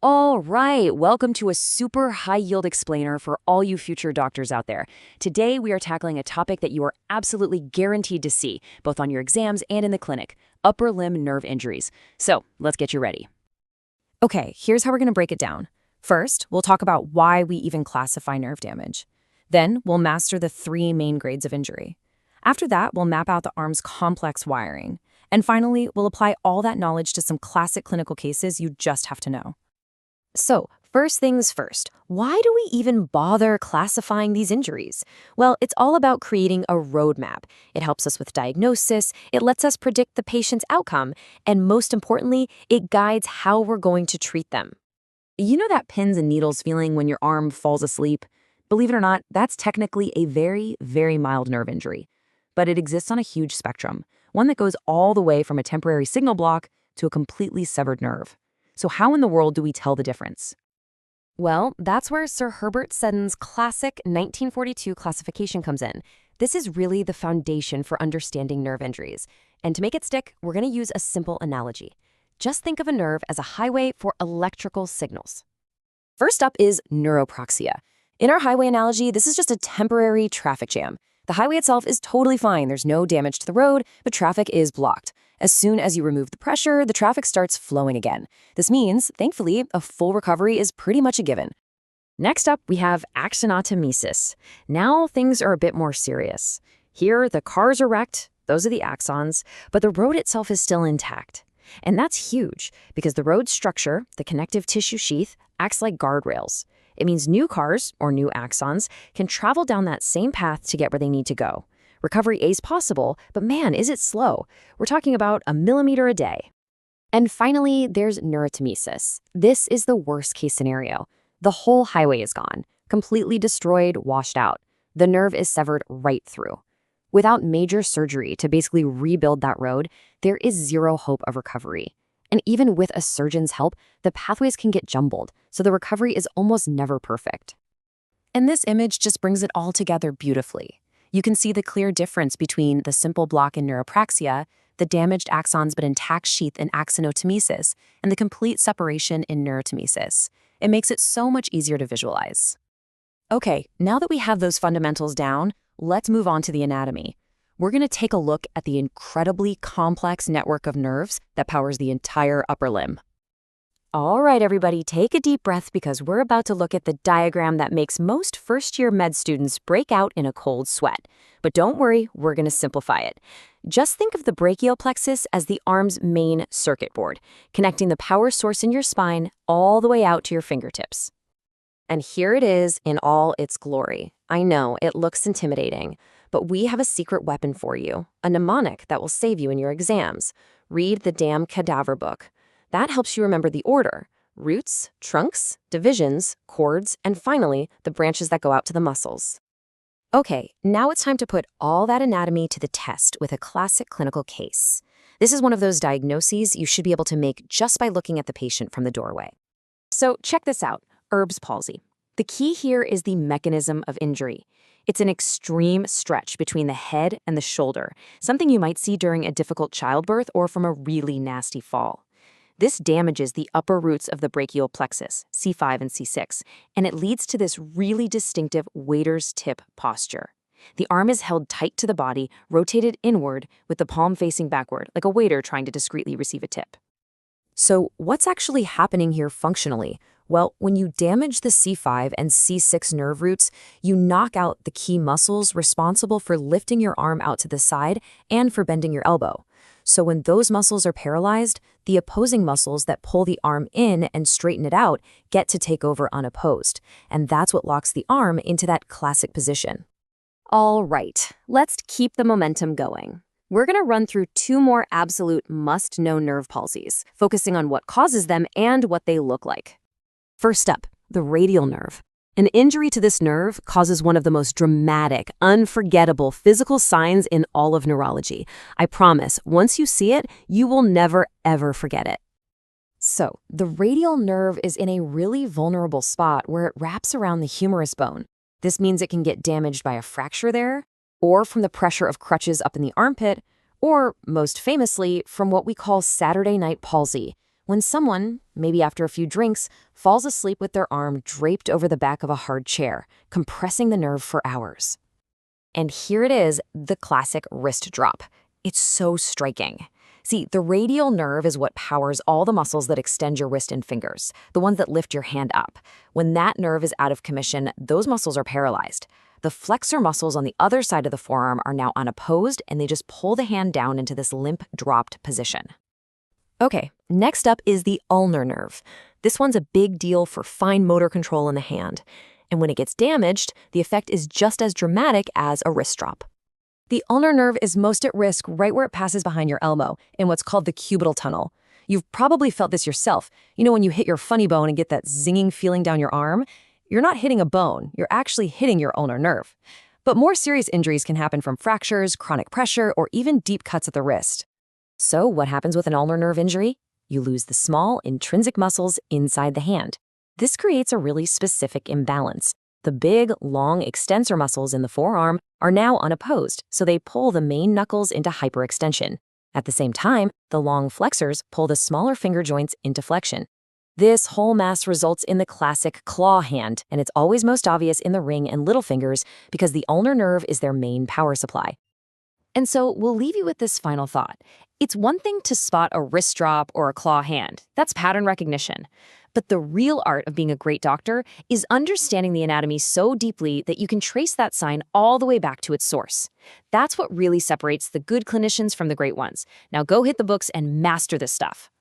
All right, welcome to a super high yield explainer for all you future doctors out there. Today, we are tackling a topic that you are absolutely guaranteed to see, both on your exams and in the clinic: upper limb nerve injuries. So, let's get you ready. Okay, here's how we're going to break it down. First, we'll talk about why we even classify nerve damage. Then, we'll master the three main grades of injury. After that, we'll map out the arm's complex wiring. And finally, we'll apply all that knowledge to some classic clinical cases you just have to know. So, first things first, why do we even bother classifying these injuries? Well, it's all about creating a roadmap. It helps us with diagnosis, it lets us predict the patient's outcome, and most importantly, it guides how we're going to treat them. You know that pins and needles feeling when your arm falls asleep? Believe it or not, that's technically a very, very mild nerve injury. But it exists on a huge spectrum, one that goes all the way from a temporary signal block to a completely severed nerve. So how in the world do we tell the difference? Well, that's where Sir Herbert Seddon's classic 1942 classification comes in. This is really the foundation for understanding nerve injuries. And to make it stick, we're going to use a simple analogy. Just think of a nerve as a highway for electrical signals. First up is neuropraxia. In our highway analogy, this is just a temporary traffic jam. The highway itself is totally fine. There's no damage to the road, but traffic is blocked. As soon as you remove the pressure, the traffic starts flowing again. This means, thankfully, a full recovery is pretty much a given. Next up, we have axonotomesis. Now things are a bit more serious. Here, the cars are wrecked, those are the axons, but the road itself is still intact. And that's huge, because the road structure, the connective tissue sheath, acts like guardrails. It means new cars, or new axons, can travel down that same path to get where they need to go. Recovery is possible, but man, is it slow. We're talking about a millimeter a day. And finally, there's neurotomesis. This is the worst case scenario. The whole highway is gone, completely destroyed, washed out. The nerve is severed right through. Without major surgery to basically rebuild that road, there is zero hope of recovery. And even with a surgeon's help, the pathways can get jumbled, so the recovery is almost never perfect. And this image just brings it all together beautifully. You can see the clear difference between the simple block in neuropraxia, the damaged axons but intact sheath in axonotomesis, and the complete separation in neurotomesis. It makes it so much easier to visualize. Okay, now that we have those fundamentals down, let's move on to the anatomy. We're going to take a look at the incredibly complex network of nerves that powers the entire upper limb. All right, everybody, take a deep breath because we're about to look at the diagram that makes most first-year med students break out in a cold sweat. But don't worry, we're going to simplify it. Just think of the brachial plexus as the arm's main circuit board, connecting the power source in your spine all the way out to your fingertips. And here it is in all its glory. I know, it looks intimidating, but we have a secret weapon for you, a mnemonic that will save you in your exams. Read the damn cadaver book. That helps you remember the order: roots, trunks, divisions, cords, and finally, the branches that go out to the muscles. Okay, now it's time to put all that anatomy to the test with a classic clinical case. This is one of those diagnoses you should be able to make just by looking at the patient from the doorway. So check this out, Erb's palsy. The key here is the mechanism of injury. It's an extreme stretch between the head and the shoulder, something you might see during a difficult childbirth or from a really nasty fall. This damages the upper roots of the brachial plexus, C5 and C6, and it leads to this really distinctive waiter's tip posture. The arm is held tight to the body, rotated inward, with the palm facing backward, like a waiter trying to discreetly receive a tip. So what's actually happening here functionally? Well, when you damage the C5 and C6 nerve roots, you knock out the key muscles responsible for lifting your arm out to the side and for bending your elbow. So when those muscles are paralyzed, the opposing muscles that pull the arm in and straighten it out get to take over unopposed. And that's what locks the arm into that classic position. All right, let's keep the momentum going. We're going to run through two more absolute must-know nerve palsies, focusing on what causes them and what they look like. First up, the radial nerve. An injury to this nerve causes one of the most dramatic, unforgettable physical signs in all of neurology. I promise, once you see it, you will never, ever forget it. So, the radial nerve is in a really vulnerable spot where it wraps around the humerus bone. This means it can get damaged by a fracture there, or from the pressure of crutches up in the armpit, or, most famously, from what we call Saturday night palsy, When someone, maybe after a few drinks, falls asleep with their arm draped over the back of a hard chair, compressing the nerve for hours. And here it is, the classic wrist drop. It's so striking. See, the radial nerve is what powers all the muscles that extend your wrist and fingers, the ones that lift your hand up. When that nerve is out of commission, those muscles are paralyzed. The flexor muscles on the other side of the forearm are now unopposed, and they just pull the hand down into this limp, dropped position. Okay, next up is the ulnar nerve. This one's a big deal for fine motor control in the hand. And when it gets damaged, the effect is just as dramatic as a wrist drop. The ulnar nerve is most at risk right where it passes behind your elbow, in what's called the cubital tunnel. You've probably felt this yourself. You know when you hit your funny bone and get that zinging feeling down your arm? You're not hitting a bone, you're actually hitting your ulnar nerve. But more serious injuries can happen from fractures, chronic pressure, or even deep cuts at the wrist. So what happens with an ulnar nerve injury? You lose the small, intrinsic muscles inside the hand. This creates a really specific imbalance. The big, long extensor muscles in the forearm are now unopposed, so they pull the main knuckles into hyperextension. At the same time, the long flexors pull the smaller finger joints into flexion. This whole mass results in the classic claw hand, and it's always most obvious in the ring and little fingers because the ulnar nerve is their main power supply. And so we'll leave you with this final thought. It's one thing to spot a wrist drop or a claw hand. That's pattern recognition. But the real art of being a great doctor is understanding the anatomy so deeply that you can trace that sign all the way back to its source. That's what really separates the good clinicians from the great ones. Now go hit the books and master this stuff.